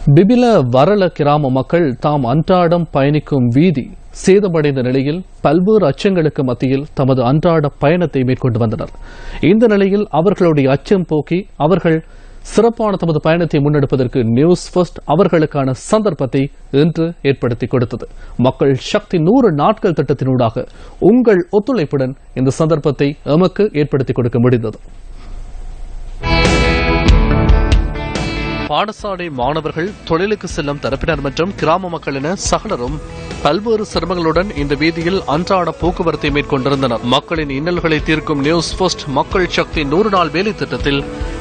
பிபில வரல கிராம மக்கள் தாம் அன்றாடம் பயணிக்கும் வீதி சேதமடைந்த நிலையில் பல்வேறு அச்சங்களுக்கு மத்தியில் தமது அன்றாட பயணத்தை மேற்கொண்டு வந்தனர். இந்த நிலையில் அவர்களுடைய அச்சம் போக்கி அவர்கள் சிறப்பான தமது பயணத்தை முன்னெடுப்பதற்கு நியூஸ் ஃபர்ஸ்ட் அவர்களுக்கான சந்தர்ப்பத்தை இன்று ஏற்படுத்தி கொடுத்தது. மக்கள் சக்தி 100 நாட்கள் திட்டத்தினூடாக உங்கள் ஒத்துழைப்புடன் இந்த சந்தர்ப்பத்தை எமக்கு ஏற்படுத்தி கொடுக்க முடிந்தது. பாடசாலை மாணவர்கள், தொழிலுக்கு செல்லும் தரப்பினர் மற்றும் கிராம மக்கள் என சகலரும் பல்வேறு சிரமங்களுடன் இந்த வீதியில் அன்றாட போக்குவரத்தை மேற்கொண்டிருந்தனர். மக்களின் இன்னல்களை தீர்க்கும் நியூஸ் ஃபர்ஸ்ட் மக்கள் சக்தி 100 நாள் வேலை திட்டத்தில்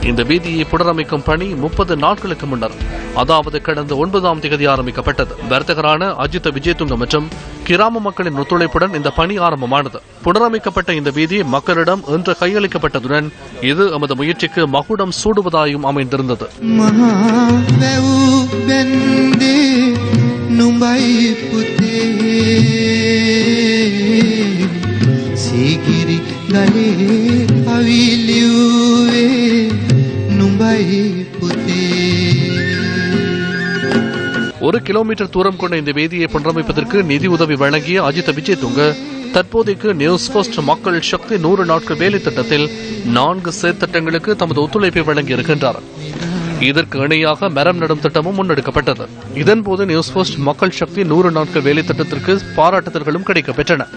இந்த வீதியை புனரமைக்கும் பணி 30 நாட்களுக்கு முன்னர், அதாவது கடந்த 9ஆம் தேதி ஆரம்பிக்கப்பட்டது. வர்த்தகரான அஜித் விஜயதுங்க மற்றும் கிராம மக்களின் ஒத்துழைப்புடன் இந்த பணி ஆரம்பமானது. புனரமைக்கப்பட்ட இந்த வீதி மக்களிடம் இன்று கையளிக்கப்பட்டதுடன் இது எமது முயற்சிக்கு மகுடம் சூடுவதாயும் அமைந்திருந்தது. ஒரு கிலோமீட்டர் தூரம் கொண்ட இந்த வேதியை புனரமைப்பதற்கு நிதி உதவி வழங்கிய அஜித் விஜயதுங்க தற்போதைக்கு நியூஸ் ஃபர்ஸ்ட் மக்கள் சக்தி 100 நாட்கள் வேலை திட்டத்தில் 4 செயற்திட்டங்களுக்கு தமது ஒத்துழைப்பை வழங்கியிருக்கின்றார். இதற்கு இணையாக மரம் நடும் திட்டமும் முன்னெடுக்கப்பட்டது. இதன்போது நியூஸ் ஃபர்ஸ்ட் மக்கள் சக்தி 100 நாட்கள் வேலை திட்டத்திற்கு பாராட்டுதல்களும் கிடைக்கப்பெற்றன.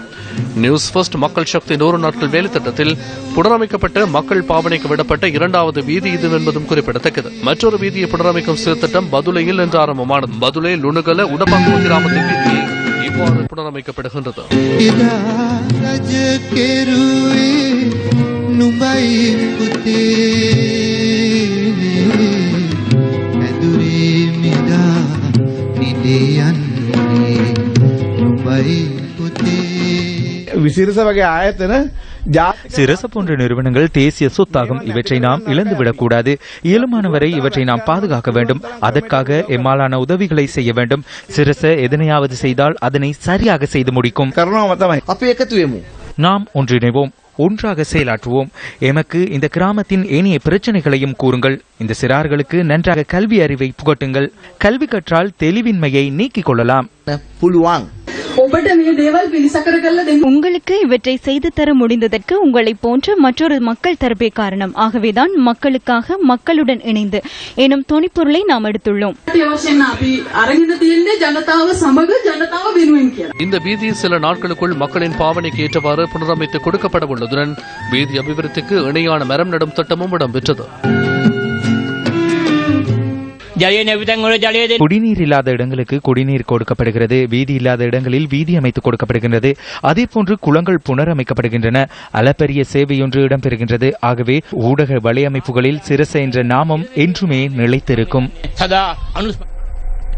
நியூஸ் ஃபர்ஸ்ட் மக்கள் சக்தி 100 நாட்கள் வேலை திட்டத்தில் புனரமைக்கப்பட்ட மக்கள் பாவனைக்கு விடப்பட்ட 2வது வீதி இது என்பதும் குறிப்பிடத்தக்கது. மற்றொரு வீதியை புனரமைக்கும் செயற்திட்டம் பதுளையில் இன்று ஆரம்பமானது. பதுளை லுணுகல உடப்பாக்கு கிராமத்தின் வீதியை இவ்வாறு புனரமைக்கப்படுகின்றது. சிரச போன்ற நிறுவனங்கள் தேசிய சொத்தாகும். இவற்றை நாம் இழந்துவிடக்கூடாது. இயலுமானவரை இவற்றை நாம் பாதுகாக்க வேண்டும். அதற்காக எம்மாலான உதவிகளை செய்ய வேண்டும். சிரச எதனையாவது செய்தால் அதனை சரியாக செய்து முடிக்கும். நாம் ஒன்றிணைவோம், ஒன்றாக செயலாற்றுவோம். எமக்கு இந்த கிராமத்தின் ஏனைய பிரச்சனைகளையும் கூறுங்கள். இந்த சிறார்களுக்கு நன்றாக கல்வி அறிவை புகட்டுங்கள். கல்வி கற்றால் தெளிவின்மையை நீக்கிக் கொள்ளலாம். உங்களுக்கு இவற்றை செய்து தர முடிந்ததற்கு உங்களை போன்ற மற்றொரு மக்கள் தரப்பே காரணம். ஆகவேதான் மக்களுக்காக மக்களுடன் இணைந்து எனும் துணிப்பொருளை நாம் எடுத்துள்ளோம். இந்த வீதி சில நாட்களுக்குள் மக்களின் பாவனைக்கு ஏற்றவாறு புனரமைத்து கொடுக்கப்பட உள்ளதுடன் வீதி அபிவிருத்திக்கு இணையான மரம் நடும் திட்டமும் இடம்பெற்றது. குடிநீர் இல்லாத இடங்களுக்கு குடிநீர் கொடுக்கப்படுகிறது. வீதி இல்லாத இடங்களில் வீதி அமைத்து கொடுக்கப்படுகின்றது. அதேபோன்று குளங்கள் புனரமைக்கப்படுகின்றன. அளப்பரிய சேவையொன்று இடம்பெறுகின்றது. ஆகவே ஊடக வலையமைப்புகளில் சிரச என்ற நாமம் என்றுமே நிலைத்திருக்கும்.